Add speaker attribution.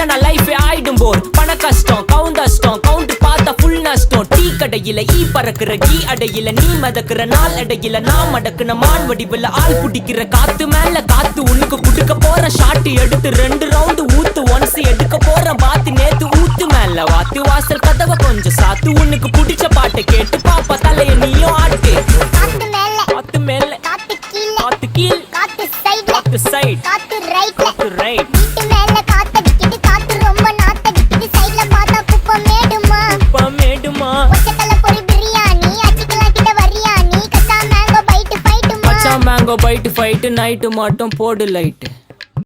Speaker 1: இல்லனா லைஃப் ஆயிடும் போர். பண கஷ்டம் கவுண்ட் பார்த்தா ஃபுல் நஷ்டம். டீ கடையில ஈ பறக்குற கீ அடையில நீ மதக்குற நாள் அடையில நான் மடக்குன மான் வடிவுல ஆள் புடிக்கிற காத்து மேல காத்து. உனக்கு குடுக்க போற ஷாட் எடுத்து 2 ரவுண்டு ஊத்து. ஒன்ஸ் எடுக்க போற பாத்து நேத்து ஊத்து மேல வாத்து. வாசல் கதவை கொஞ்சம் சாத்து. உனக்கு பிடிச்ச பாட்டை கேட்டு பாப்பா தலைய நீயும் ஆட்டு. காத்து மேல காத்து கீழ் காத்து சைடு காத்து ரைட் வீட்டு மேல காத்தடிக்குது. காத்து ரொம்ப நாத்தடிக்குது. சைடுல பார்த்தா குப்பை மேடுமா. ஒச்சக்கல்ல பொரி பிரியாணி அச்சிக்கலாம் கிட்ட வரியாணி. கச்சா மேங்கோ பைட் ஃபைட் நைட்டு மட்டும் போடு லைட்.